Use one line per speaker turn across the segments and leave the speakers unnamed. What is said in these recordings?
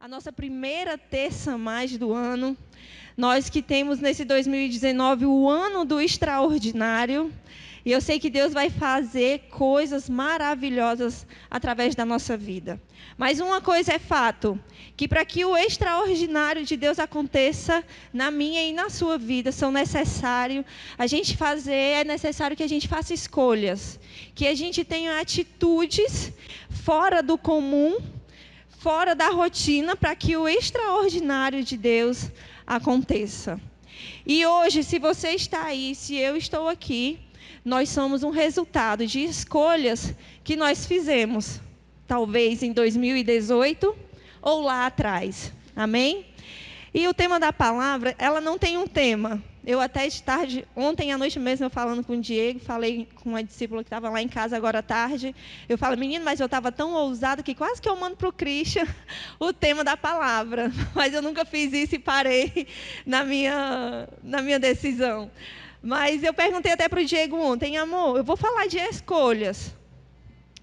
a nossa primeira terça mais do ano. Nós que temos nesse 2019 o ano do extraordinário. E eu sei que Deus vai fazer coisas maravilhosas através da nossa vida. Mas uma coisa é fato, que para que o extraordinário de Deus aconteça na minha e na sua vida, é necessário que a gente faça escolhas, que a gente tenha atitudes fora do comum, fora da rotina, para que o extraordinário de Deus aconteça. E hoje, se você está aí, se eu estou aqui, nós somos um resultado de escolhas que nós fizemos, talvez em 2018 ou lá atrás. Amém? E o tema da palavra, ela não tem um tema. Eu até de tarde, ontem à noite mesmo, eu falando com o Diego, falei com uma discípula que estava lá em casa agora à tarde. Eu falo, menino, mas eu estava tão ousada que quase que eu mando para o Christian o tema da palavra. Mas eu nunca fiz isso e parei na minha decisão. Mas eu perguntei até para o Diego ontem, amor, eu vou falar de escolhas.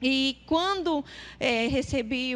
E quando recebi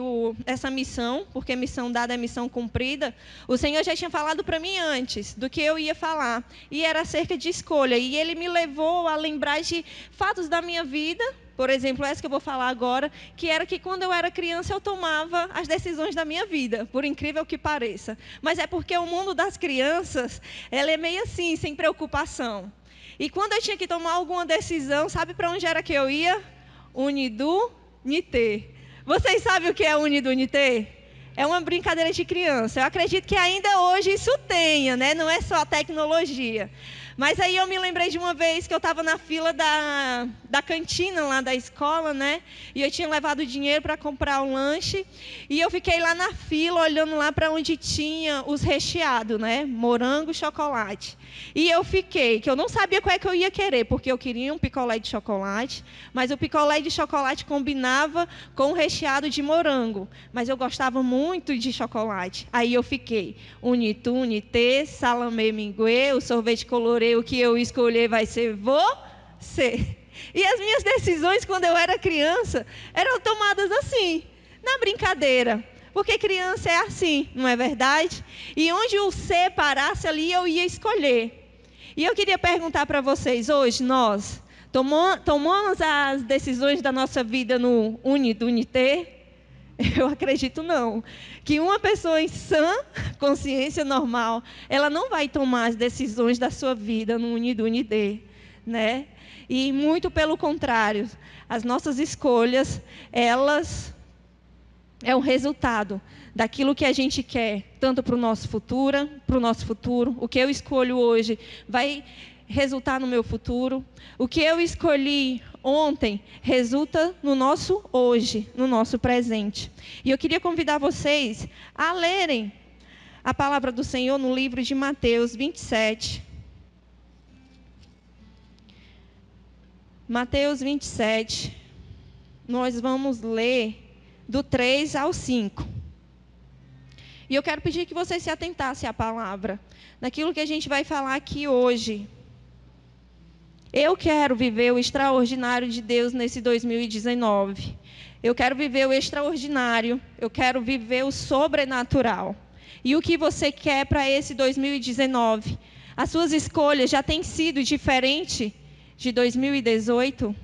essa missão, porque missão dada é missão cumprida, o Senhor já tinha falado para mim antes do que eu ia falar. E era acerca de escolha. E Ele me levou a lembrar de fatos da minha vida, por exemplo, essa que eu vou falar agora, que era que quando eu era criança eu tomava as decisões da minha vida, por incrível que pareça. Mas é porque o mundo das crianças, ela é meio assim, sem preocupação. E quando eu tinha que tomar alguma decisão, sabe para onde era que eu ia? Unidunité. Vocês sabem o que é Unidunité? É uma brincadeira de criança. Eu acredito que ainda hoje isso tenha, né? Não é só a tecnologia. Mas aí eu me lembrei de uma vez que eu estava na fila da cantina lá da escola, né? E eu tinha levado dinheiro para comprar um lanche. E eu fiquei lá na fila, olhando lá para onde tinha os recheados, né? Morango e chocolate. E eu fiquei, que eu não sabia qual é que eu ia querer, porque eu queria um picolé de chocolate, mas o picolé de chocolate combinava com o recheado de morango. Mas eu gostava muito de chocolate. Aí eu fiquei, unité, salamé minguê, o sorvete colorê, o que eu escolher vai ser você. E as minhas decisões, quando eu era criança, eram tomadas assim, na brincadeira. Porque criança é assim, não é verdade? E onde o C parasse ali, eu ia escolher. E eu queria perguntar para vocês, hoje nós tomamos as decisões da nossa vida no Unidunité? Eu acredito não. Que uma pessoa em sã consciência normal, ela não vai tomar as decisões da sua vida no Unidunité, né? E muito pelo contrário, as nossas escolhas, elas é o resultado daquilo que a gente quer, tanto para o nosso futuro. O que eu escolho hoje vai resultar no meu futuro. O que eu escolhi ontem resulta no nosso hoje, no nosso presente. E eu queria convidar vocês a lerem a palavra do Senhor no livro de Mateus 27. Mateus 27. Nós vamos ler do 3 ao 5. E eu quero pedir que você se atentasse à palavra, naquilo que a gente vai falar aqui hoje. Eu quero viver o extraordinário de Deus nesse 2019. Eu quero viver o extraordinário, eu quero viver o sobrenatural. E o que você quer para esse 2019? As suas escolhas já têm sido diferentes de 2018?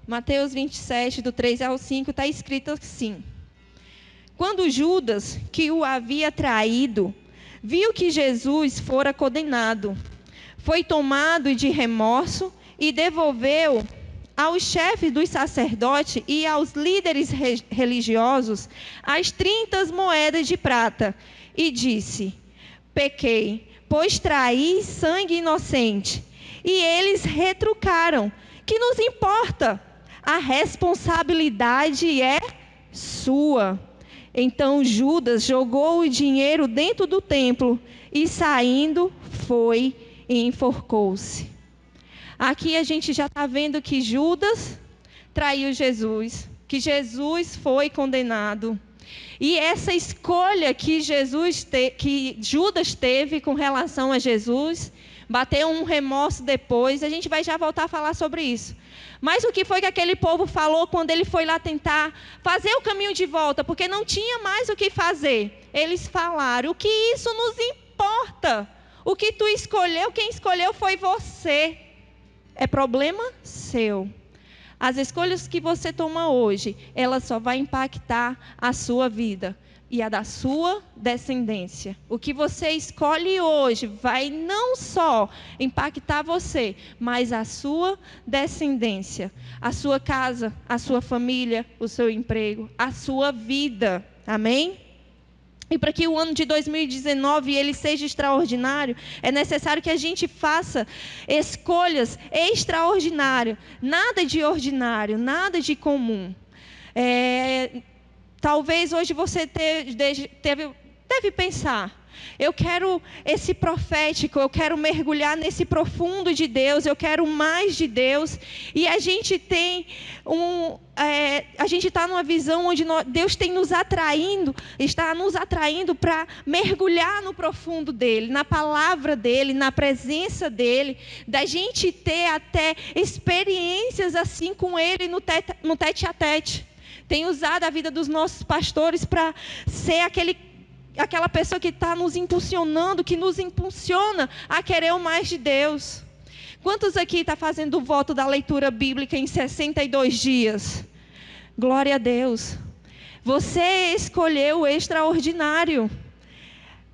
Mateus 27, do 3 ao 5, está escrito assim. Quando Judas, que o havia traído, viu que Jesus fora condenado, foi tomado de remorso e devolveu aos chefes dos sacerdotes e aos líderes religiosos as 30 moedas de prata e disse: pequei, pois traí sangue inocente. E eles retrucaram: que nos importa? A responsabilidade é sua. Então Judas jogou o dinheiro dentro do templo e, saindo, foi e enforcou-se. Aqui a gente já está vendo que Judas traiu Jesus, que Jesus foi condenado. E essa escolha que Judas teve com relação a Jesus Bateu um remorso depois, a gente vai já voltar a falar sobre isso. Mas o que foi que aquele povo falou quando ele foi lá tentar fazer o caminho de volta? Porque não tinha mais o que fazer. Eles falaram: o que isso nos importa? O que tu escolheu, quem escolheu foi você. É problema seu. As escolhas que você toma hoje, ela só vai impactar a sua vida e a da sua descendência. O que você escolhe hoje vai não só impactar você, mas a sua descendência, a sua casa, a sua família, o seu emprego, a sua vida. Amém? E para que o ano de 2019 ele seja extraordinário, é necessário que a gente faça escolhas extraordinárias. Nada de ordinário, nada de comum. Talvez hoje você deve pensar: eu quero esse profético, eu quero mergulhar nesse profundo de Deus, eu quero mais de Deus. E a gente tem a gente está numa visão onde Deus tem está nos atraindo para mergulhar no profundo dele, na palavra dele, na presença dele, da gente ter até experiências assim com ele no tete a tete. Tem usado a vida dos nossos pastores para ser aquela pessoa que está nos impulsionando, que nos impulsiona a querer o mais de Deus. Quantos aqui estão fazendo o voto da leitura bíblica em 62 dias? Glória a Deus. Você escolheu o extraordinário.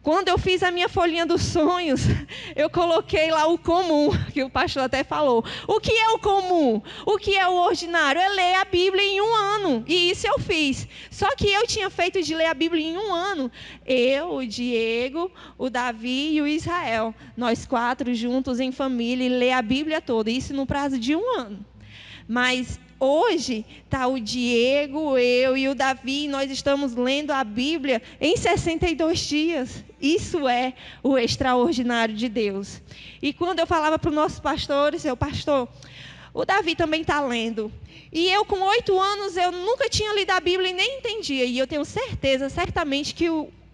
Quando eu fiz a minha folhinha dos sonhos, eu coloquei lá o comum, que o pastor até falou. O que é o comum? O que é o ordinário? É ler a Bíblia em um ano. E isso eu fiz. Só que eu tinha feito de ler a Bíblia em um ano. Eu, o Diego, o Davi e o Israel. Nós 4 juntos em família e ler a Bíblia toda. Isso no prazo de um ano. Mas hoje está o Diego, eu e o Davi, e nós estamos lendo a Bíblia em 62 dias. Isso é o extraordinário de Deus. E quando eu falava para os nossos pastores, pastor, o Davi também está lendo. E eu com 8 anos, eu nunca tinha lido a Bíblia e nem entendia. E eu tenho certeza, certamente, que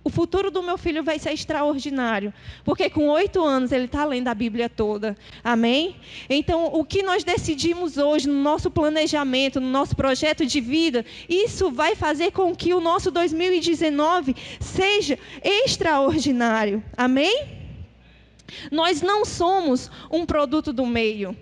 o futuro do meu filho vai ser extraordinário. Porque com 8 anos ele está lendo a Bíblia toda. Amém? Então, o que nós decidimos hoje no nosso planejamento, no nosso projeto de vida, isso vai fazer com que o nosso 2019 seja extraordinário. Amém? Nós não somos um produto do meio.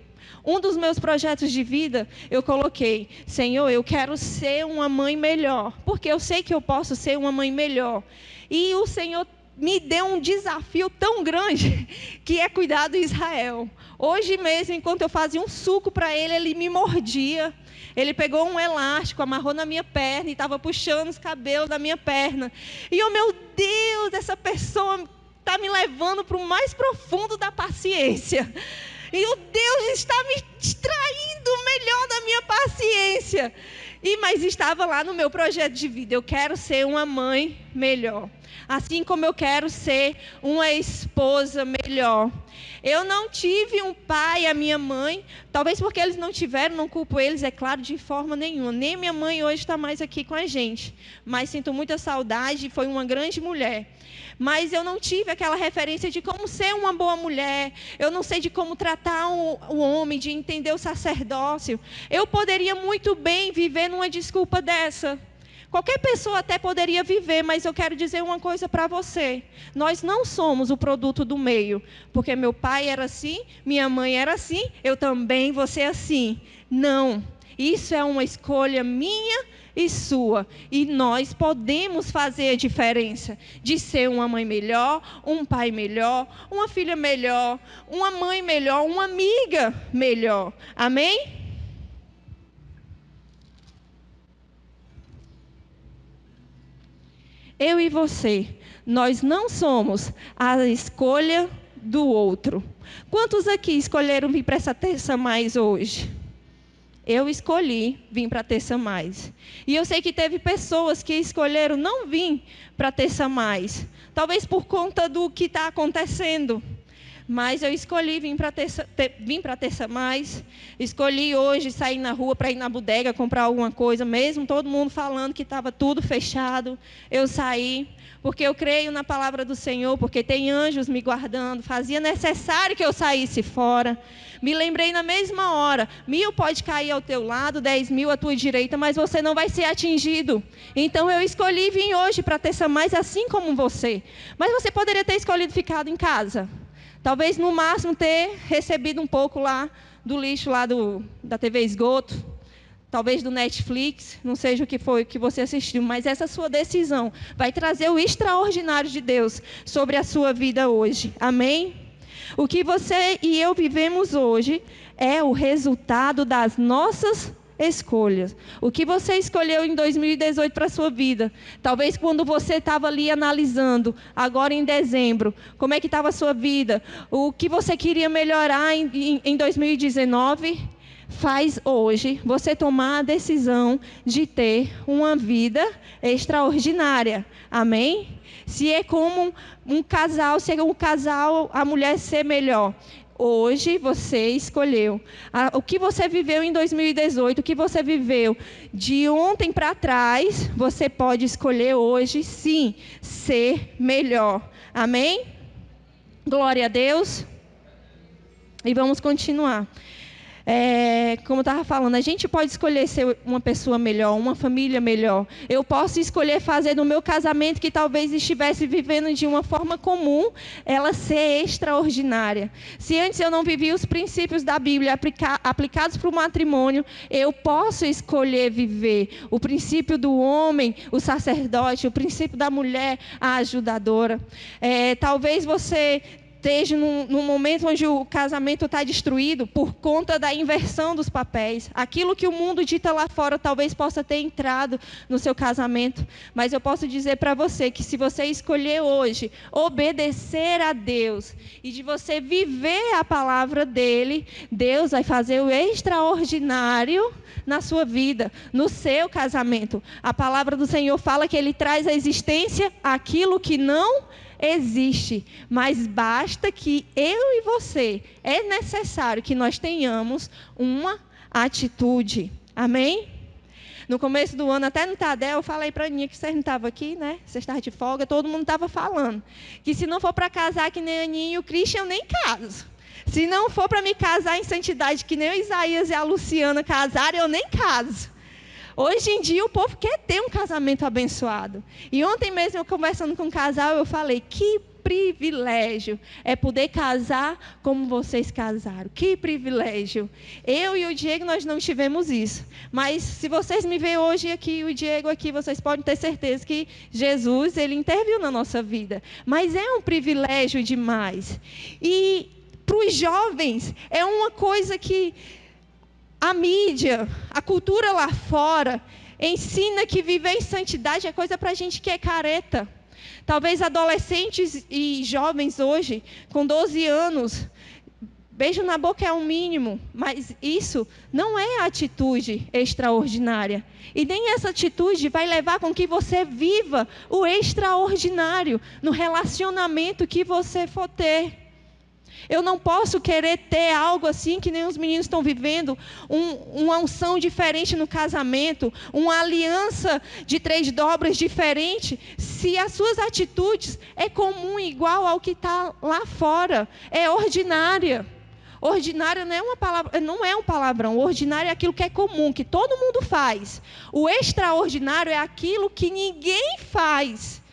Um dos meus projetos de vida, eu coloquei: Senhor, eu quero ser uma mãe melhor. Porque eu sei que eu posso ser uma mãe melhor. E o Senhor me deu um desafio tão grande, que é cuidar do Israel. Hoje mesmo, enquanto eu fazia um suco para ele, ele me mordia. Ele pegou um elástico, amarrou na minha perna e estava puxando os cabelos da minha perna. E eu, meu Deus, essa pessoa está me levando para o mais profundo da paciência. E o Deus está me extraindo o melhor da minha paciência. Mas estava lá no meu projeto de vida. Eu quero ser uma mãe melhor. Assim como eu quero ser uma esposa melhor. Eu não tive um pai, a minha mãe, talvez porque eles não tiveram, não culpo eles, é claro, de forma nenhuma. Nem minha mãe hoje está mais aqui com a gente. Mas sinto muita saudade, foi uma grande mulher. Mas eu não tive aquela referência de como ser uma boa mulher. Eu não sei de como tratar o homem, de entender o sacerdócio. Eu poderia muito bem viver numa desculpa dessa. Qualquer pessoa até poderia viver, mas eu quero dizer uma coisa para você. Nós não somos o produto do meio. Porque meu pai era assim, minha mãe era assim, eu também vou ser assim. Não. Isso é uma escolha minha e sua. E nós podemos fazer a diferença de ser uma mãe melhor, um pai melhor, uma filha melhor, uma mãe melhor, uma amiga melhor. Amém? Eu e você, nós não somos a escolha do outro. Quantos aqui escolheram vir para essa Terça Mais hoje? Eu escolhi vir para a Terça Mais. E eu sei que teve pessoas que escolheram não vir para a Terça Mais. Talvez por conta do que está acontecendo. Mas eu escolhi vir para Terça Mais, escolhi hoje sair na rua para ir na bodega comprar alguma coisa, mesmo todo mundo falando que estava tudo fechado. Eu saí, porque eu creio na palavra do Senhor, porque tem anjos me guardando, fazia necessário que eu saísse fora. Me lembrei na mesma hora, 1.000 pode cair ao teu lado, 10.000 à tua direita, mas você não vai ser atingido. Então eu escolhi vir hoje para Terça Mais, assim como você. Mas você poderia ter escolhido ficar em casa. Talvez, no máximo, ter recebido um pouco lá do lixo lá da TV Esgoto, talvez do Netflix, não seja o que foi que você assistiu, mas essa sua decisão vai trazer o extraordinário de Deus sobre a sua vida hoje. Amém? O que você e eu vivemos hoje é o resultado das nossas escolhas. O que você escolheu em 2018 para a sua vida? Talvez quando você estava ali analisando, agora em dezembro, como é que estava a sua vida? O que você queria melhorar em 2019? Faz hoje você tomar a decisão de ter uma vida extraordinária. Amém? Se é como um casal, se é um casal, a mulher ser melhor. Hoje você escolheu. O que você viveu em 2018, o que você viveu de ontem para trás, você pode escolher hoje, sim, ser melhor. Amém? Glória a Deus. E vamos continuar. Como eu estava falando, a gente pode escolher ser uma pessoa melhor, uma família melhor. Eu posso escolher fazer do meu casamento, que talvez estivesse vivendo de uma forma comum, ela ser extraordinária. Se antes eu não vivia os princípios da Bíblia aplicados para o matrimônio, eu posso escolher viver o princípio do homem, o sacerdote, o princípio da mulher, a ajudadora. Talvez você esteja num momento onde o casamento está destruído por conta da inversão dos papéis. Aquilo que o mundo dita lá fora talvez possa ter entrado no seu casamento. Mas eu posso dizer para você que se você escolher hoje obedecer a Deus e de você viver a palavra dele, Deus vai fazer o extraordinário na sua vida, no seu casamento. A palavra do Senhor fala que ele traz à existência aquilo que não existe, mas basta que eu e você, é necessário que nós tenhamos uma atitude. Amém? No começo do ano, até no Tadel, eu falei para a Aninha que vocês não estavam aqui, né? Vocês estavam de folga, todo mundo estava falando. Que se não for para casar que nem a Aninha e o Christian, eu nem caso. Se não for para me casar em santidade que nem o Isaías e a Luciana casaram, eu nem caso. Hoje em dia o povo quer ter um casamento abençoado. E ontem mesmo, eu conversando com um casal, eu falei, que privilégio é poder casar como vocês casaram. Que privilégio. Eu e o Diego, nós não tivemos isso. Mas se vocês me veem hoje aqui, o Diego aqui, vocês podem ter certeza que Jesus, ele interviu na nossa vida. Mas é um privilégio demais. E para os jovens, é uma coisa que a mídia, a cultura lá fora, ensina que viver em santidade é coisa para gente que é careta. Talvez adolescentes e jovens hoje, com 12 anos, beijo na boca é o mínimo, mas isso não é a atitude extraordinária. E nem essa atitude vai levar com que você viva o extraordinário no relacionamento que você for ter. Eu não posso querer ter algo assim que nem os meninos estão vivendo, uma unção diferente no casamento, uma aliança de 3 dobras diferente, se as suas atitudes é comum, igual ao que está lá fora, é ordinária. Ordinária não é um palavrão, ordinário é aquilo que é comum, que todo mundo faz. O extraordinário é aquilo que ninguém faz.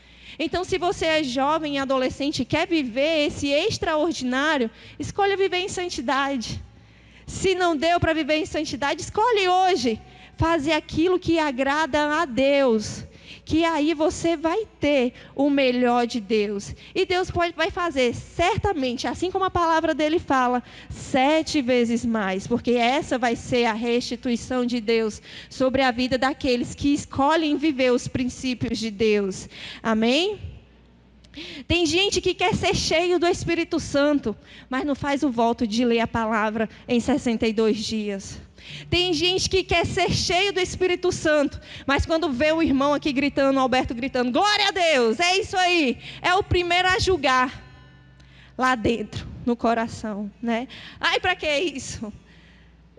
Então, se você é jovem e adolescente e quer viver esse extraordinário, escolha viver em santidade. Se não deu para viver em santidade, escolhe hoje fazer aquilo que agrada a Deus. Que aí você vai ter o melhor de Deus. E Deus vai fazer, certamente, assim como a palavra dele fala, 7 vezes mais. Porque essa vai ser a restituição de Deus sobre a vida daqueles que escolhem viver os princípios de Deus. Amém? Tem gente que quer ser cheio do Espírito Santo, mas não faz o voto de ler a palavra em 62 dias. Tem gente que quer ser cheio do Espírito Santo, mas quando vê o irmão aqui gritando, o Alberto gritando, glória a Deus, é isso aí, é o primeiro a julgar lá dentro, no coração, né? Ai, para que isso?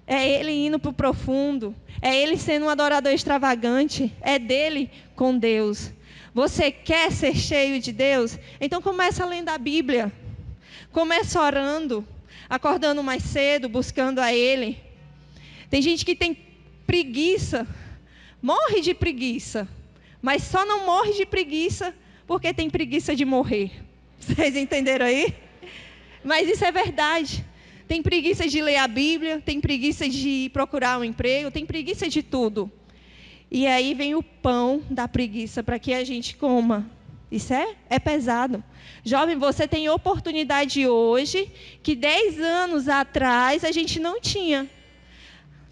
É ele indo para o profundo, é ele sendo um adorador extravagante, é dele com Deus. Você quer ser cheio de Deus? Então começa lendo a Bíblia, começa orando, acordando mais cedo, buscando a Ele. Tem gente que tem preguiça, morre de preguiça, mas só não morre de preguiça porque tem preguiça de morrer. Vocês entenderam aí? Mas isso é verdade. Tem preguiça de ler a Bíblia, tem preguiça de procurar um emprego, tem preguiça de tudo. E aí vem o pão da preguiça para que a gente coma. Isso é pesado. Jovem, você tem oportunidade hoje que 10 anos atrás a gente não tinha.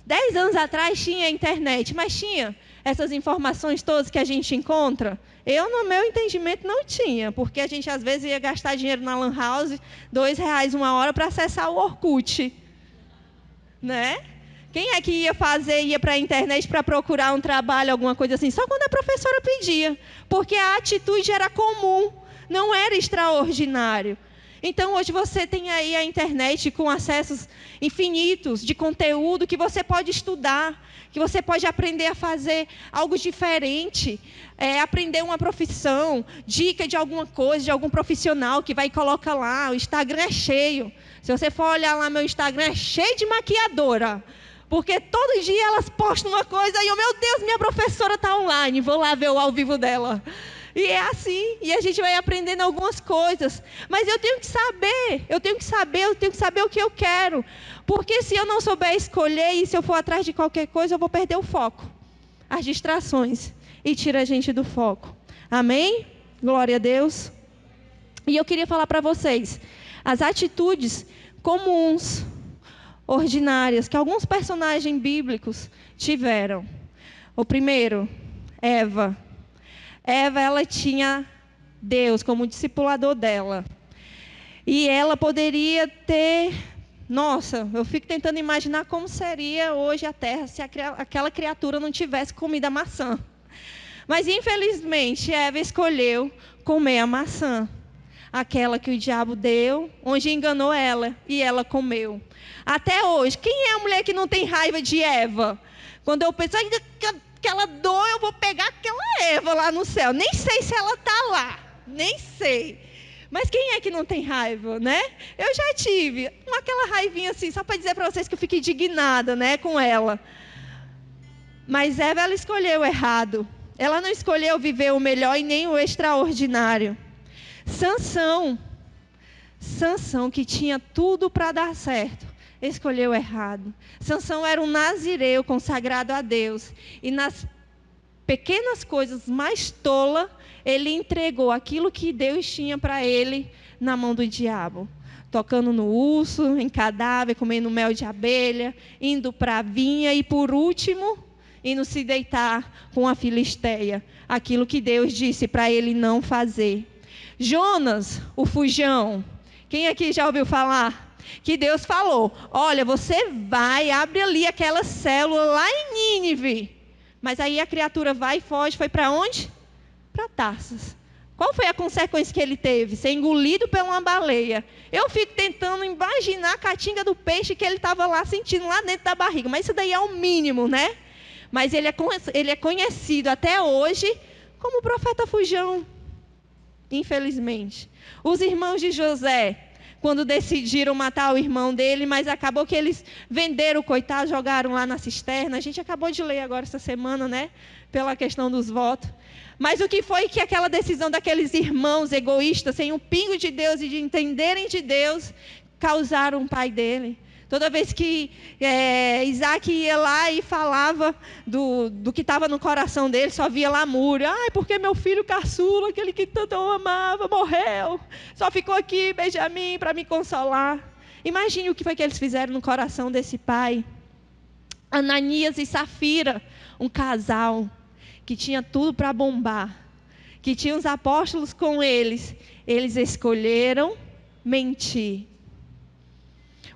10 anos atrás tinha internet, mas tinha essas informações todas que a gente encontra? Eu, no meu entendimento, não tinha, porque a gente às vezes ia gastar dinheiro na Lan House, R$2 uma hora para acessar o Orkut. Né? Quem é que ia para a internet para procurar um trabalho, alguma coisa assim? Só quando a professora pedia, porque a atitude era comum, não era extraordinário. Então, hoje você tem aí a internet com acessos infinitos de conteúdo que você pode estudar, que você pode aprender a fazer algo diferente, aprender uma profissão, dica de alguma coisa, de algum profissional que vai e coloca lá. O Instagram é cheio. Se você for olhar lá, meu Instagram é cheio de maquiadora. Porque todo dia elas postam uma coisa e eu, meu Deus, minha professora está online, vou lá ver o ao vivo dela. E é assim, e a gente vai aprendendo algumas coisas. Mas eu tenho que saber o que eu quero. Porque se eu não souber escolher e se eu for atrás de qualquer coisa, eu vou perder o foco. As distrações. E tira a gente do foco. Amém? Glória a Deus. E eu queria falar para vocês, as atitudes comuns, ordinárias, que alguns personagens bíblicos tiveram. O primeiro, Eva. Eva, ela tinha Deus como discipulador dela. E ela poderia ter... Nossa, eu fico tentando imaginar como seria hoje a terra se aquela criatura não tivesse comido a maçã. Mas, infelizmente, Eva escolheu comer a maçã. Aquela que o diabo deu, onde enganou ela, e ela comeu. Até hoje, quem é a mulher que não tem raiva de Eva? Quando eu penso, ainda aquela dor, eu vou pegar aquela Eva lá no céu. Nem sei se ela está lá, nem sei. Mas quem é que não tem raiva, né? Eu já tive aquela raivinha assim, só para dizer para vocês que eu fico indignada, né, com ela. Mas Eva, ela escolheu errado. Ela não escolheu viver o melhor e nem o extraordinário. Sansão, que tinha tudo para dar certo, escolheu errado. Sansão era um nazireu consagrado a Deus. E nas pequenas coisas mais tolas, ele entregou aquilo que Deus tinha para ele na mão do diabo. Tocando no urso, em cadáver, comendo mel de abelha, indo para a vinha e, por último, indo se deitar com a filisteia. Aquilo que Deus disse para ele não fazer. Jonas, o fujão. Quem aqui já ouviu falar? Que Deus falou, olha, você vai, abre ali aquela célula lá em Nínive. Mas aí a criatura vai e foge, foi para onde? Para Tarsas. Qual foi a consequência que ele teve? Ser engolido por uma baleia. Eu fico tentando imaginar a catinga do peixe que ele estava lá sentindo lá dentro da barriga. Mas isso daí é o mínimo, né? Mas ele é conhecido até hoje como o profeta fujão. Infelizmente. Os irmãos de José, quando decidiram matar o irmão dele, mas acabou que eles venderam o coitado, jogaram lá na cisterna. A gente acabou de ler agora essa semana, né? Pela questão dos votos. Mas o que foi que aquela decisão daqueles irmãos egoístas, sem um pingo de Deus e de entenderem de Deus, causaram o pai dele? Toda vez que Isaac ia lá e falava do que estava no coração dele, só via lamúria. Ai, porque meu filho caçula, aquele que tanto eu amava, morreu. Só ficou aqui, Benjamim, para me consolar. Imagine o que foi que eles fizeram no coração desse pai. Ananias e Safira, um casal que tinha tudo para bombar, que tinha os apóstolos com eles. Eles escolheram mentir.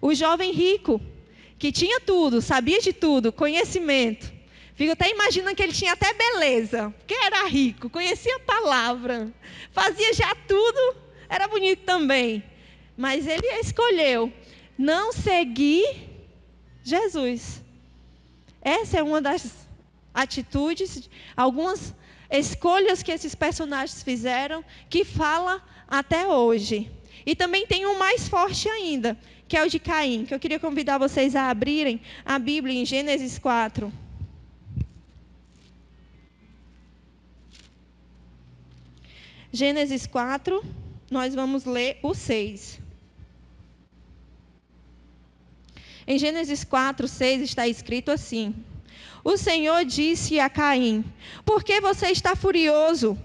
O jovem rico, que tinha tudo, sabia de tudo, conhecimento. Fico até imaginando que ele tinha até beleza, porque era rico, conhecia a palavra, fazia já tudo, era bonito também. mas ele escolheu não seguir Jesus. Essa é uma das atitudes, algumas escolhas que esses personagens fizeram, que fala até hoje. E também tem um mais forte ainda, que é o de Caim, que eu queria convidar vocês a abrirem a Bíblia em Gênesis 4. Gênesis 4, nós vamos ler o 6. Em Gênesis 4, 6 está escrito assim: o Senhor disse a Caim: por que você está furioso?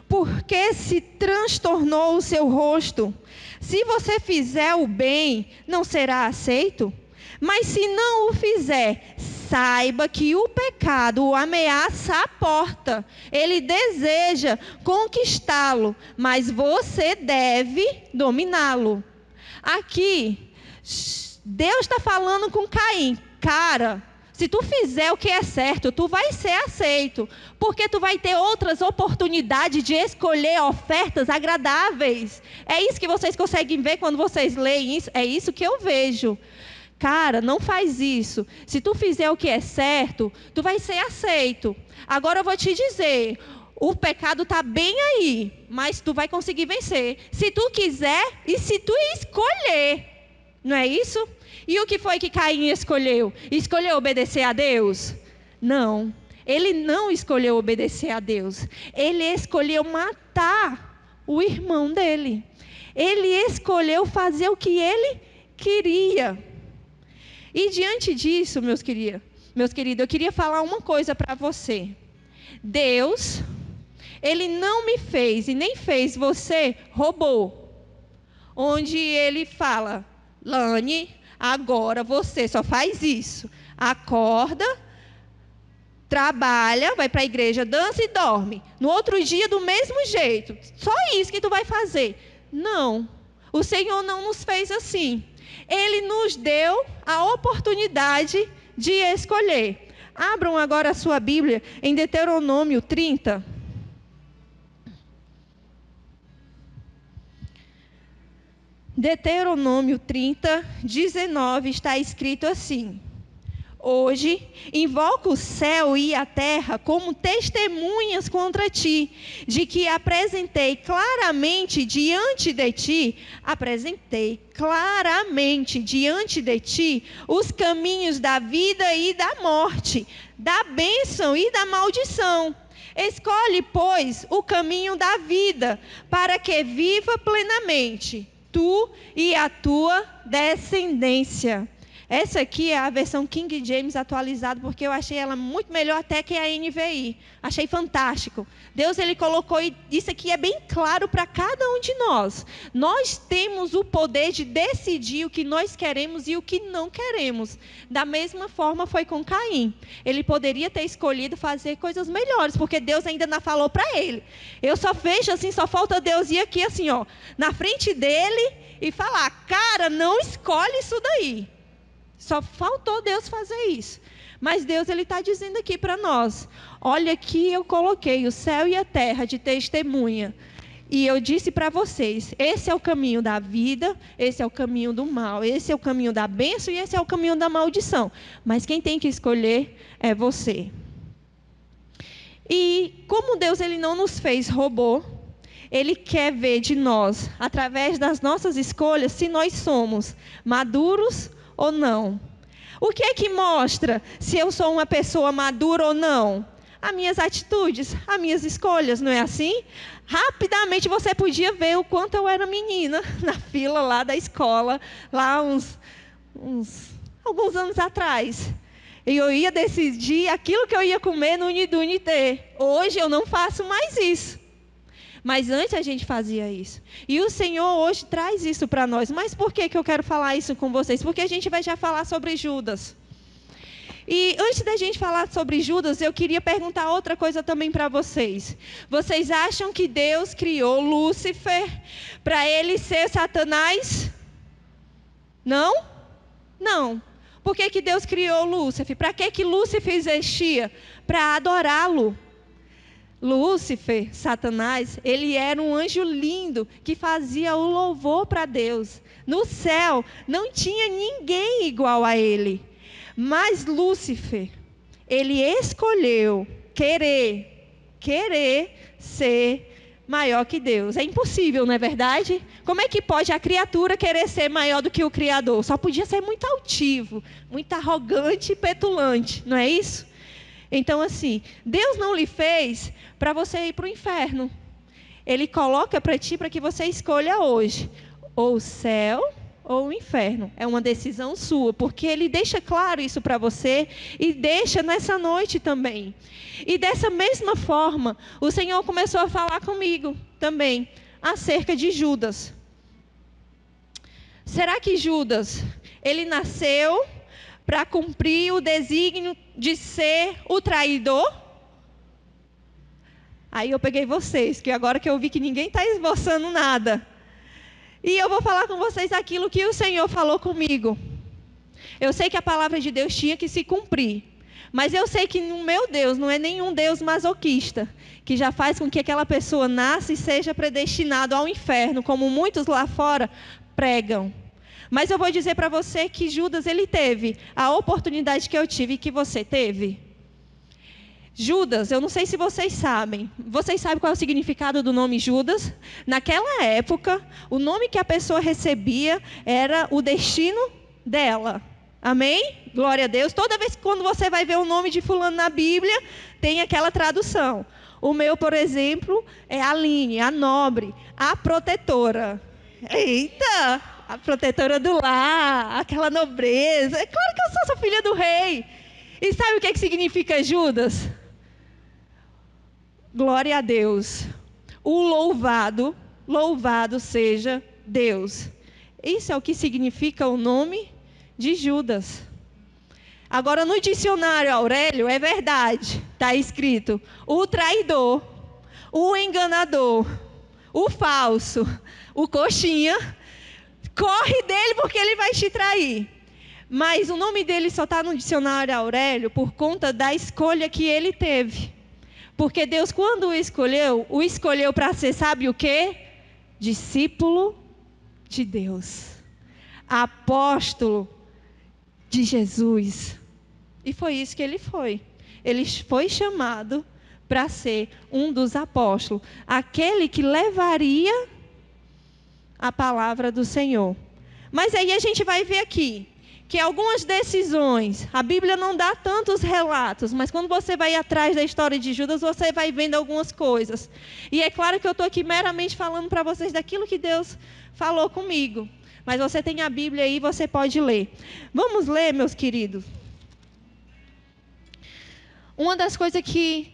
Por que se transtornou o seu rosto? Se você fizer o bem, não será aceito? Mas se não o fizer, saiba que o pecado o ameaça à porta. Ele deseja conquistá-lo, mas você deve dominá-lo. Aqui, Deus está falando com Caim: cara, se tu fizer o que é certo, tu vai ser aceito, porque tu vai ter outras oportunidades de escolher ofertas agradáveis. É isso que vocês conseguem ver quando vocês leem isso? É isso que eu vejo. Cara, não faz isso. Se tu fizer o que é certo, tu vai ser aceito. Agora eu vou te dizer, o pecado está bem aí, mas tu vai conseguir vencer. Se tu quiser e se tu escolher. Não é isso? E o que foi que Caim escolheu? Escolheu obedecer a Deus? Não. Ele não escolheu obedecer a Deus. Ele escolheu matar o irmão dele. Ele escolheu fazer o que ele queria. E diante disso, meus queridos, eu queria falar uma coisa para você. Deus, Ele não me fez e nem fez você robô. Onde Ele fala: Lani, agora você só faz isso. Acorda, trabalha, vai para a igreja, dança e dorme. No outro dia, do mesmo jeito. Só isso que tu vai fazer. Não. O Senhor não nos fez assim. Ele nos deu a oportunidade de escolher. Abram agora a sua Bíblia em Deuteronômio 30. Deuteronômio 30, 19, está escrito assim: hoje invoco o céu e a terra como testemunhas contra ti, de que apresentei claramente diante de ti os caminhos da vida e da morte, da bênção e da maldição. Escolhe, pois, o caminho da vida, para que viva plenamente, tu e a tua descendência. Essa aqui é a versão King James atualizada, porque eu achei ela muito melhor até que a NVI. Achei fantástico. Deus, Ele colocou, e isso aqui é bem claro para cada um de nós. Nós temos o poder de decidir o que nós queremos e o que não queremos. Da mesma forma foi com Caim. Ele poderia ter escolhido fazer coisas melhores, porque Deus ainda não falou para ele. Eu só vejo assim, só falta Deus ir aqui assim, ó, na frente dele e falar: cara, não escolhe isso daí. Só faltou Deus fazer isso. Mas Deus, Ele está dizendo aqui para nós: olha, aqui eu coloquei o céu e a terra de testemunha. E eu disse para vocês: esse é o caminho da vida, esse é o caminho do mal, esse é o caminho da bênção e esse é o caminho da maldição. Mas quem tem que escolher é você. E como Deus, Ele não nos fez robô, Ele quer ver de nós, através das nossas escolhas, se nós somos maduros ou não. O que é que mostra se eu sou uma pessoa madura ou não? As minhas atitudes, as minhas escolhas, não é assim? Rapidamente você podia ver o quanto eu era menina na fila lá da escola, lá alguns anos atrás. E eu ia decidir aquilo que eu ia comer no Unidunité. Hoje eu não faço mais isso. Mas antes a gente fazia isso. E o Senhor hoje traz isso para nós. Mas por que eu quero falar isso com vocês? Porque a gente vai já falar sobre Judas. E antes da gente falar sobre Judas, eu queria perguntar outra coisa também para vocês. Vocês acham que Deus criou Lúcifer para ele ser Satanás? Não? Não. Por que Deus criou Lúcifer? Para que Lúcifer existia? Para adorá-lo. Lúcifer, Satanás, ele era um anjo lindo que fazia o louvor para Deus. No céu não tinha ninguém igual a ele. Mas Lúcifer, ele escolheu querer ser maior que Deus. É impossível, não é verdade? Como é que pode a criatura querer ser maior do que o Criador? Só podia ser muito altivo, muito arrogante e petulante, não é isso? Então, assim, Deus não lhe fez para você ir para o inferno. Ele coloca para ti para que você escolha hoje, ou o céu ou o inferno. É uma decisão sua, porque Ele deixa claro isso para você e deixa nessa noite também. E dessa mesma forma, o Senhor começou a falar comigo também acerca de Judas. Será que Judas, ele nasceu para cumprir o desígnio de ser o traidor? Aí eu peguei vocês, que agora que eu vi que ninguém está esboçando nada. E eu vou falar com vocês aquilo que o Senhor falou comigo. Eu sei que a palavra de Deus tinha que se cumprir. Mas eu sei que o meu Deus não é nenhum Deus masoquista, que já faz com que aquela pessoa nasça e seja predestinado ao inferno, como muitos lá fora pregam. Mas eu vou dizer para você que Judas, ele teve a oportunidade que eu tive e que você teve. Judas, eu não sei se vocês sabem. Vocês sabem qual é o significado do nome Judas? Naquela época, o nome que a pessoa recebia era o destino dela. Amém? Glória a Deus. Toda vez que quando você vai ver o nome de fulano na Bíblia, tem aquela tradução. O meu, por exemplo, é Aline, a nobre, a protetora. Eita! A protetora do lar, aquela nobreza. É claro que eu sou filha do rei. E sabe o que significa Judas? Glória a Deus. O louvado seja Deus. Isso é o que significa o nome de Judas. Agora, no dicionário Aurélio, é verdade. Está escrito: o traidor, o enganador, o falso, o coxinha. Corre dele porque ele vai te trair. Mas o nome dele só está no dicionário Aurélio por conta da escolha que ele teve. Porque Deus, quando o escolheu para ser, sabe o quê? Discípulo de Deus. Apóstolo de Jesus. E foi isso que ele foi. Ele foi chamado para ser um dos apóstolos. Aquele que levaria a palavra do Senhor. Mas aí a gente vai ver aqui que algumas decisões, a Bíblia não dá tantos relatos, mas quando você vai atrás da história de Judas, você vai vendo algumas coisas. E é claro que eu estou aqui meramente falando para vocês daquilo que Deus falou comigo. Mas você tem a Bíblia aí, você pode ler. Vamos ler, meus queridos. Uma das coisas que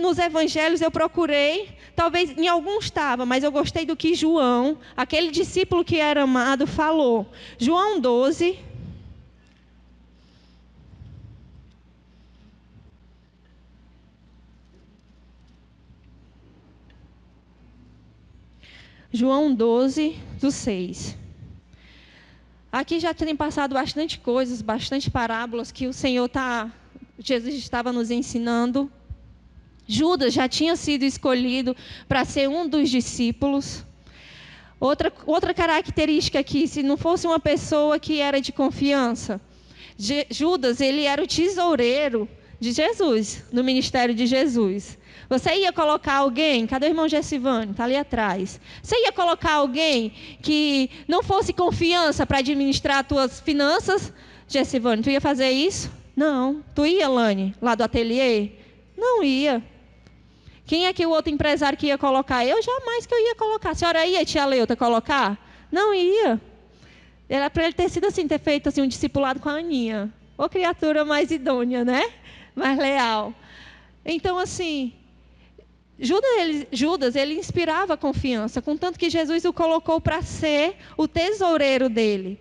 nos evangelhos eu procurei, talvez em alguns estava, mas eu gostei do que João, aquele discípulo que era amado, falou. João 12. João 12, do 6. Aqui já tem passado bastante coisas, bastante parábolas que o Senhor Jesus estava nos ensinando. Judas já tinha sido escolhido para ser um dos discípulos. Outra característica aqui, se não fosse uma pessoa que era de confiança, Judas, ele era o tesoureiro de Jesus, no ministério de Jesus. Você ia colocar alguém, cadê o irmão Gessivane? Está ali atrás. Você ia colocar alguém que não fosse confiança para administrar as tuas finanças? Gessivane, tu ia fazer isso? Não. Tu ia, Lani, lá do ateliê? Não ia. Quem é que o outro empresário que ia colocar? Eu jamais que eu ia colocar. A senhora ia, tia Leuta, colocar? Não ia. Era para ele ter sido assim, ter feito assim, um discipulado com a Aninha. Ô criatura mais idônea, né? Mais leal. Então, assim, Judas, ele inspirava confiança, contanto que Jesus o colocou para ser o tesoureiro dele.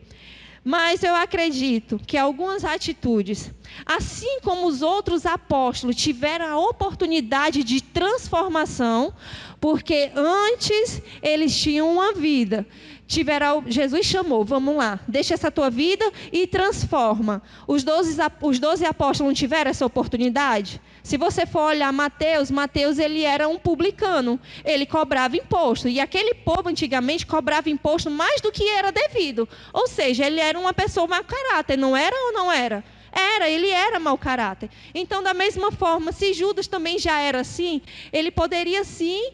Mas eu acredito que algumas atitudes, assim como os outros apóstolos tiveram a oportunidade de transformação, porque antes eles tinham uma vida. Jesus chamou, vamos lá, deixa essa tua vida e transforma. Os 12 apóstolos não tiveram essa oportunidade? Se você for olhar Mateus ele era um publicano, ele cobrava imposto, e aquele povo antigamente cobrava imposto mais do que era devido, ou seja, ele era uma pessoa mau caráter, não era ou não era? Ele era mau caráter. Então, da mesma forma, se Judas também já era assim, ele poderia sim,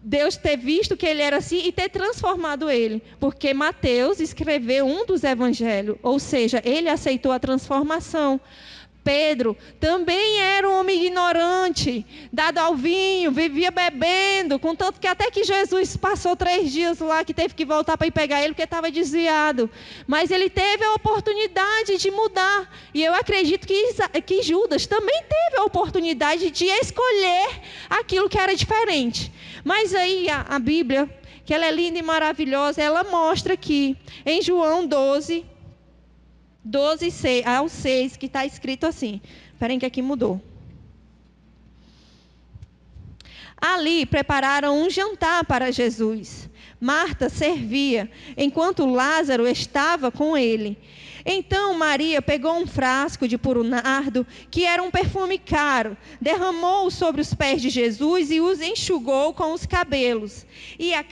Deus ter visto que ele era assim e ter transformado ele, porque Mateus escreveu um dos evangelhos, ou seja, ele aceitou a transformação. Pedro também era um homem ignorante, dado ao vinho, vivia bebendo, contanto que até que Jesus passou 3 dias lá, que teve que voltar para ir pegar ele, porque estava desviado. Mas ele teve a oportunidade de mudar. E eu acredito que Judas também teve a oportunidade de escolher aquilo que era diferente. Mas aí a Bíblia, que ela é linda e maravilhosa, ela mostra aqui, em João 12, 6, que está escrito assim. Esperem que aqui mudou. Ali prepararam um jantar para Jesus. Marta servia, enquanto Lázaro estava com ele. Então Maria pegou um frasco de puro nardo, que era um perfume caro, derramou-o sobre os pés de Jesus e os enxugou com os cabelos. E a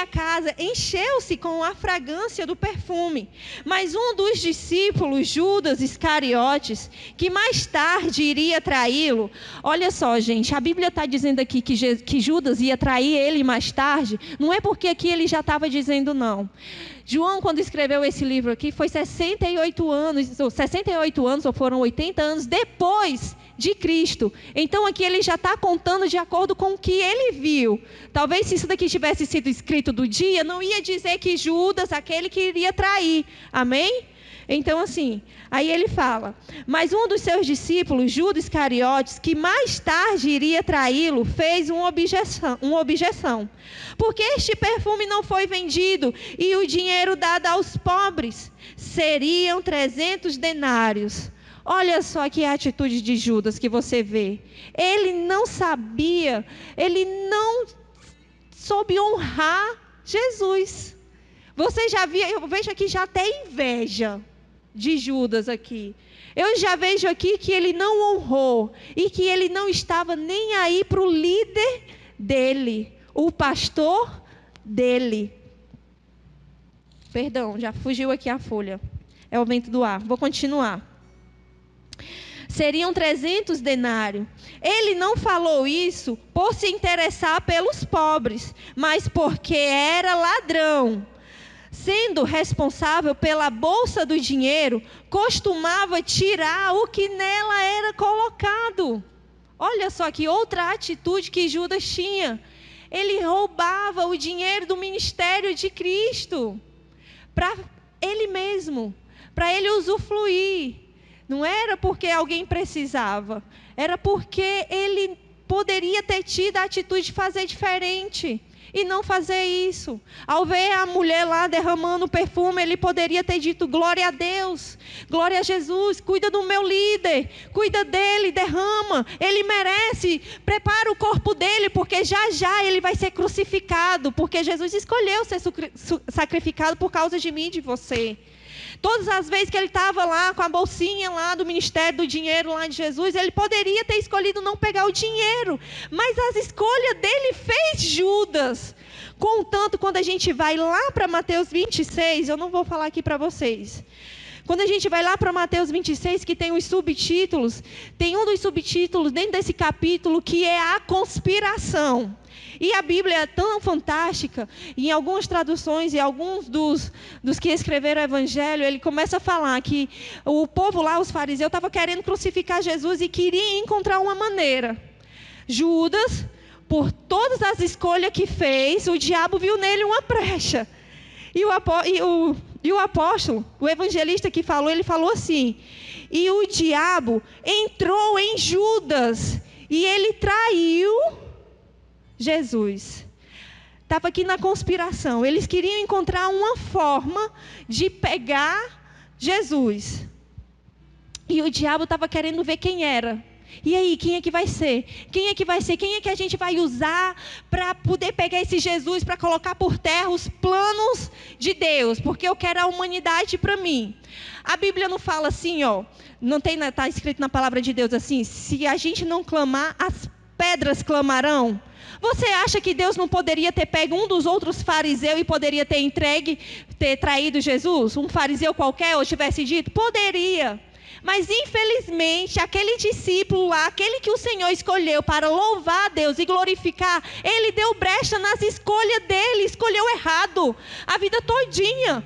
casa encheu-se com a fragrância do perfume. Mas um dos discípulos, Judas Iscariotes, que mais tarde iria traí-lo. Olha só, gente, a Bíblia está dizendo aqui que Judas ia trair ele mais tarde. Não é porque aqui ele já estava dizendo não. João, quando escreveu esse livro aqui, foi 68 anos, ou foram 80 anos depois de Cristo. Então aqui ele já está contando de acordo com o que ele viu. Talvez se isso daqui tivesse sido escrito do dia, não ia dizer que Judas, aquele que iria trair. Amém? Então assim, aí ele fala, mas um dos seus discípulos, Judas Iscariotes, que mais tarde iria traí-lo, fez uma objeção. Porque este perfume não foi vendido e o dinheiro dado aos pobres? Seriam 300 denários. Olha só que atitude de Judas que você vê. Ele não sabia, ele não soube honrar Jesus. Você já viu, eu vejo aqui já até inveja de Judas aqui. Eu já vejo aqui que ele não honrou e que ele não estava nem aí para o líder dele, o pastor dele. Perdão, já fugiu aqui a folha. É o vento do ar. Vou continuar. Seriam 300 denários. Ele não falou isso por se interessar pelos pobres, mas porque era ladrão. Sendo responsável pela bolsa do dinheiro, costumava tirar o que nela era colocado. Olha só que outra atitude que Judas tinha. Ele roubava o dinheiro do ministério de Cristo para ele mesmo, para ele usufruir. Não era porque alguém precisava, era porque ele poderia ter tido a atitude de fazer diferente e não fazer isso. Ao ver a mulher lá derramando perfume, ele poderia ter dito: glória a Deus, glória a Jesus, cuida do meu líder, cuida dele, derrama, ele merece, prepara o corpo dele, porque já já ele vai ser crucificado, porque Jesus escolheu ser sacrificado por causa de mim e de você. Todas as vezes que ele estava lá com a bolsinha lá do ministério do dinheiro lá de Jesus, ele poderia ter escolhido não pegar o dinheiro, mas a escolha dele fez Judas. Contanto, quando a gente vai lá para Mateus 26, eu não vou falar aqui para vocês. Quando a gente vai lá para Mateus 26, que tem os subtítulos, tem um dos subtítulos dentro desse capítulo que é a conspiração. E a Bíblia é tão fantástica, em algumas traduções e alguns dos que escreveram o Evangelho, ele começa a falar que o povo lá, os fariseus, estavam querendo crucificar Jesus e queriam encontrar uma maneira. Judas, por todas as escolhas que fez, o diabo viu nele uma brecha. E o apóstolo, o evangelista que falou, ele falou assim: e o diabo entrou em Judas e ele traiu Jesus. Estava aqui na conspiração. Eles queriam encontrar uma forma de pegar Jesus. E o diabo estava querendo ver quem era. E aí, quem é que vai ser? Quem é que vai ser? Quem é que a gente vai usar para poder pegar esse Jesus, para colocar por terra os planos de Deus? Porque eu quero a humanidade para mim. A Bíblia não fala assim, ó, não tem, está escrito na palavra de Deus assim, se a gente não clamar, as pedras clamarão. Você acha que Deus não poderia ter pego um dos outros fariseus e poderia ter entregue, ter traído Jesus? Um fariseu qualquer, ou tivesse dito? Poderia. Mas infelizmente, aquele discípulo lá, aquele que o Senhor escolheu para louvar a Deus e glorificar, ele deu brecha nas escolhas dele, escolheu errado, a vida todinha.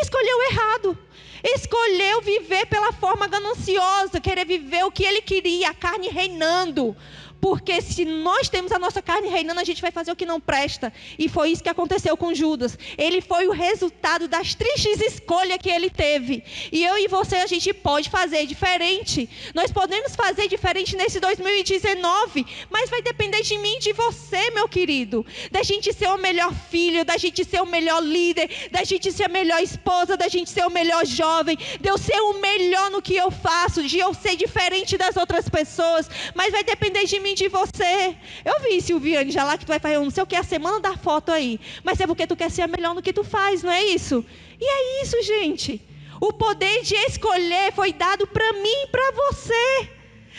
Escolheu errado. Escolheu viver pela forma gananciosa, querer viver o que ele queria, a carne reinando. Porque se nós temos a nossa carne reinando, a gente vai fazer o que não presta. E foi isso que aconteceu com Judas. Ele foi o resultado das tristes escolhas que ele teve. E eu e você, a gente pode fazer diferente. Nós podemos fazer diferente nesse 2019. Mas vai depender de mim e de você, meu querido. Da gente ser o melhor filho, da gente ser o melhor líder, da gente ser a melhor esposa, da gente ser o melhor jovem, de eu ser o melhor no que eu faço, de eu ser diferente das outras pessoas. Mas vai depender de mim, de você. Eu vi, Silviane, já lá que tu vai fazer não sei o que, a semana da foto aí. Mas é porque tu quer ser a melhor no que tu faz, não é isso? E é isso, gente. O poder de escolher foi dado para mim e para você.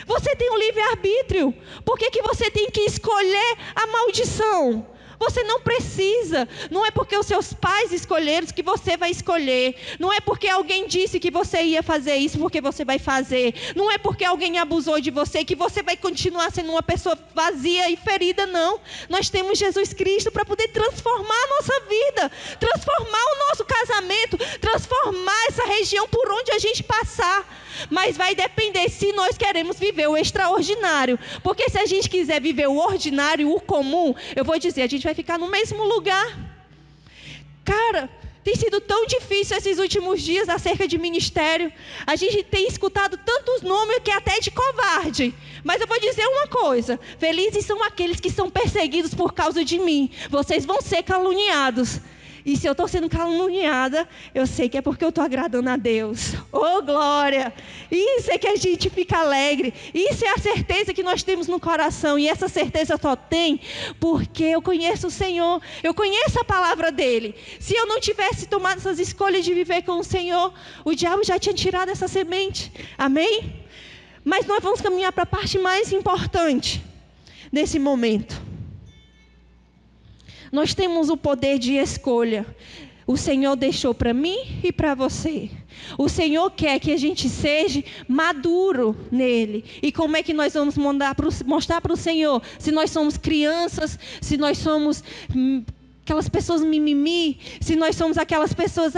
Você tem um livre-arbítrio. Por que você tem que escolher a maldição? Você não precisa. Não é porque os seus pais escolheram que você vai escolher. Não é porque alguém disse que você ia fazer isso porque você vai fazer. Não é porque alguém abusou de você que você vai continuar sendo uma pessoa vazia e ferida, não. Nós temos Jesus Cristo para poder transformar a nossa vida, transformar o nosso casamento, transformar essa região por onde a gente passar. Mas vai depender se nós queremos viver o extraordinário. Porque se a gente quiser viver o ordinário, o comum, eu vou dizer, a gente vai ficar no mesmo lugar. Cara, tem sido tão difícil esses últimos dias acerca de ministério. A gente tem escutado tantos nomes que é até de covarde. Mas eu vou dizer uma coisa: felizes são aqueles que são perseguidos por causa de mim. Vocês vão ser caluniados. E se eu estou sendo caluniada, eu sei que é porque eu estou agradando a Deus. Oh, glória! Isso é que a gente fica alegre. Isso é a certeza que nós temos no coração. E essa certeza só tem porque eu conheço o Senhor. Eu conheço a palavra dEle. Se eu não tivesse tomado essas escolhas de viver com o Senhor, o diabo já tinha tirado essa semente. Amém? Mas nós vamos caminhar para a parte mais importante nesse momento. Nós temos o poder de escolha. O Senhor deixou para mim e para você. O Senhor quer que a gente seja maduro nele. E como é que nós vamos mostrar para o Senhor? Se nós somos crianças, se nós somos aquelas pessoas mimimi, se nós somos aquelas pessoas,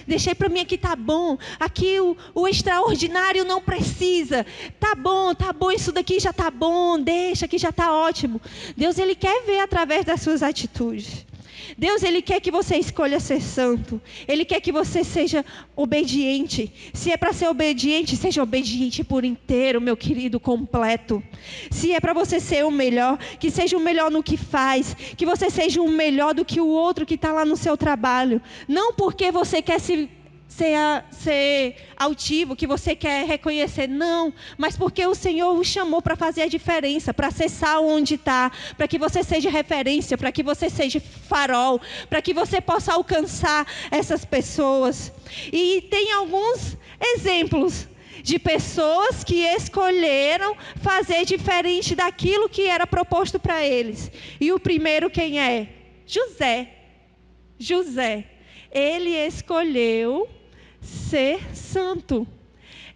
deixei para mim aqui, tá bom, aqui o extraordinário não precisa, tá bom, isso daqui já tá bom, deixa que já tá ótimo. Deus, Ele quer ver através das suas atitudes. Deus, Ele quer que você escolha ser santo. Ele quer que você seja obediente. Se é para ser obediente, seja obediente por inteiro, meu querido, completo. Se é para você ser o melhor, que seja o melhor no que faz. Que você seja o melhor do que o outro que está lá no seu trabalho. Não porque você quer ser altivo, que você quer reconhecer, não, mas porque o Senhor o chamou para fazer a diferença, para acessar onde está, para que você seja referência, para que você seja farol, para que você possa alcançar essas pessoas. E tem alguns exemplos de pessoas que escolheram fazer diferente daquilo que era proposto para eles. E o primeiro quem é? José. Ele escolheu ser santo.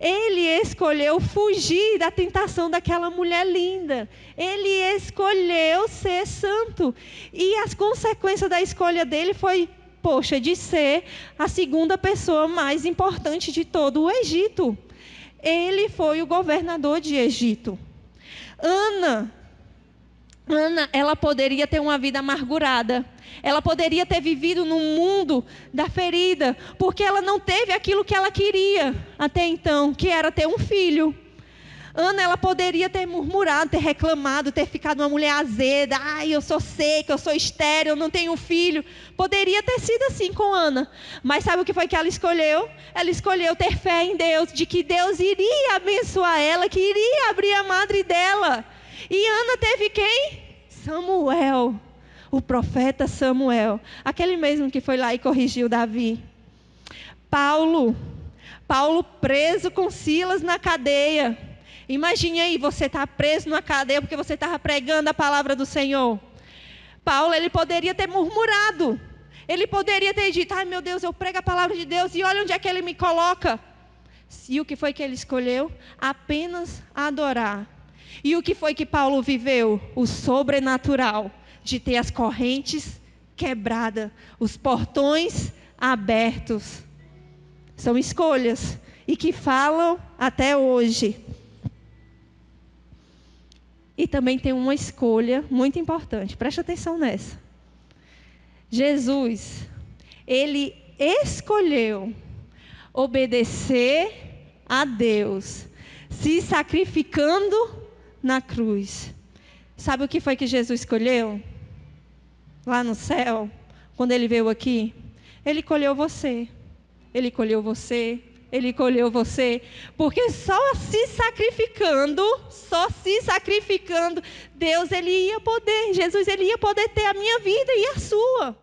Ele escolheu fugir da tentação daquela mulher linda. Ele escolheu ser santo. E as consequências da escolha dele foi, de ser a segunda pessoa mais importante de todo o Egito. Ele foi o governador de Egito. Ana, ela poderia ter uma vida amargurada. Ela poderia ter vivido no mundo da ferida, porque ela não teve aquilo que ela queria até então, que era ter um filho. Ana, ela poderia ter murmurado, ter reclamado, ter ficado uma mulher azeda. Ai, eu sou seca, eu sou estéril, eu não tenho filho. Poderia ter sido assim com Ana. Mas sabe o que foi que ela escolheu? Ela escolheu ter fé em Deus, de que Deus iria abençoar ela, que iria abrir a madre dela. E Ana teve quem? Samuel, o profeta Samuel. Aquele mesmo que foi lá e corrigiu Davi. Paulo preso com Silas na cadeia. Imagine aí, você está preso na cadeia porque você estava pregando a palavra do Senhor. Paulo, ele poderia ter murmurado. Ele poderia ter dito, ai meu Deus, eu prego a palavra de Deus e olha onde é que ele me coloca. E o que foi que ele escolheu? Apenas adorar. E o que foi que Paulo viveu? O sobrenatural, de ter as correntes quebradas, os portões abertos. São escolhas e que falam até hoje. E também tem uma escolha muito importante, preste atenção nessa. Jesus, ele escolheu obedecer a Deus, se sacrificando na cruz. Sabe o que foi que Jesus escolheu? Lá no céu, quando ele veio aqui, ele escolheu você. Ele escolheu você. Ele escolheu você, porque só se sacrificando, Deus, Jesus, ele ia poder ter a minha vida e a sua.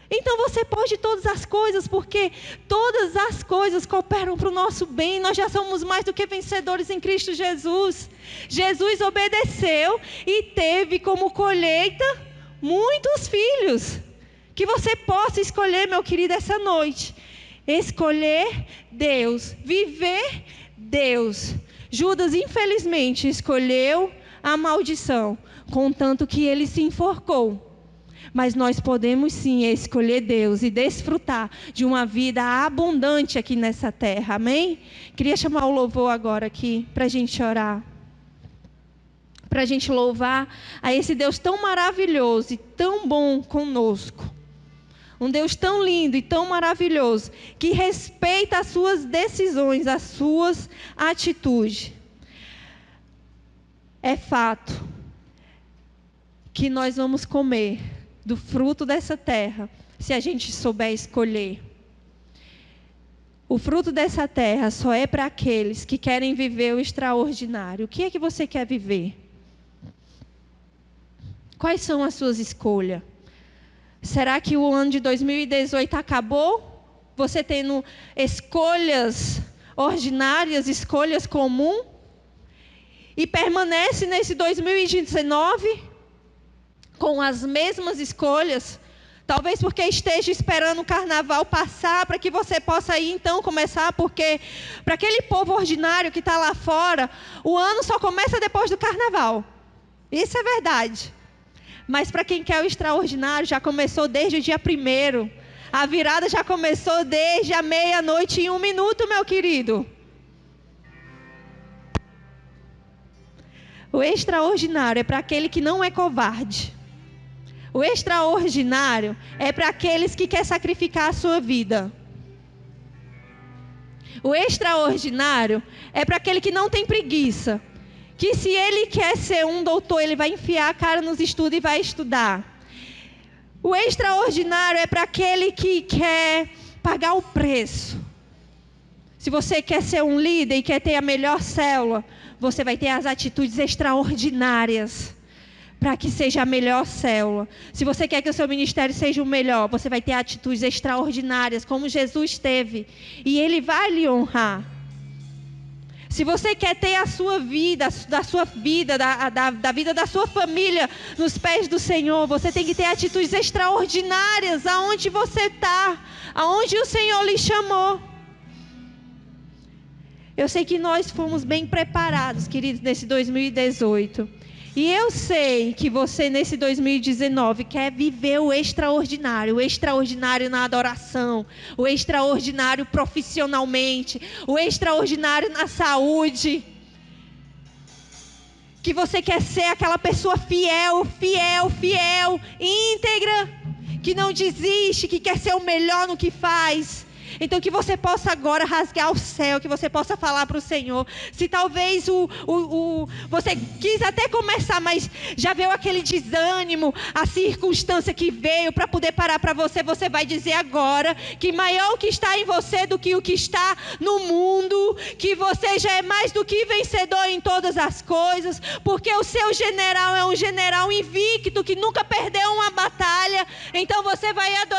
Então você pode todas as coisas, porque todas as coisas cooperam para o nosso bem. Nós já somos mais do que vencedores em Cristo Jesus. Jesus obedeceu e teve como colheita muitos filhos. Que você possa escolher, meu querido, essa noite. Escolher Deus, viver Deus. Judas, infelizmente, escolheu a maldição, contanto que ele se enforcou. Mas nós podemos sim escolher Deus e desfrutar de uma vida abundante aqui nessa terra, amém? Queria chamar o louvor agora aqui, para a gente orar. Para a gente louvar a esse Deus tão maravilhoso e tão bom conosco. Um Deus tão lindo e tão maravilhoso, que respeita as suas decisões, as suas atitudes. É fato que nós vamos comer do fruto dessa terra, se a gente souber escolher. O fruto dessa terra só é para aqueles que querem viver o extraordinário. O que é que você quer viver? Quais são as suas escolhas? Será que o ano de 2018 acabou? Você tendo escolhas ordinárias, escolhas comuns? E permanece nesse 2019 com as mesmas escolhas? Talvez porque esteja esperando o carnaval passar para que você possa ir então começar, porque para aquele povo ordinário que está lá fora, o ano só começa depois do carnaval. Isso é verdade. Mas para quem quer o extraordinário, já começou desde o dia 1º. A virada já começou desde a 00:01, meu querido. O extraordinário é para aquele que não é covarde. O extraordinário é para aqueles que querem sacrificar a sua vida. O extraordinário é para aquele que não tem preguiça. Que se ele quer ser um doutor, ele vai enfiar a cara nos estudos e vai estudar. O extraordinário é para aquele que quer pagar o preço. Se você quer ser um líder e quer ter a melhor célula, você vai ter as atitudes extraordinárias para que seja a melhor célula. Se você quer que o seu ministério seja o melhor, você vai ter atitudes extraordinárias, como Jesus teve. E ele vai lhe honrar. Se você quer ter a sua vida, da vida da sua família nos pés do Senhor, você tem que ter atitudes extraordinárias aonde você está, aonde o Senhor lhe chamou. Eu sei que nós fomos bem preparados, queridos, nesse 2018. E eu sei que você nesse 2019 quer viver o extraordinário na adoração, o extraordinário profissionalmente, o extraordinário na saúde. Que você quer ser aquela pessoa fiel, íntegra, que não desiste, que quer ser o melhor no que faz. Então que você possa agora rasgar o céu, que você possa falar para o Senhor. Se talvez você quis até começar, mas já veio aquele desânimo, a circunstância que veio para poder parar para você, você vai dizer agora que maior o que está em você do que o que está no mundo, que você já é mais do que vencedor em todas as coisas, porque o seu general é um general invicto, que nunca perdeu uma batalha. Então você vai adorar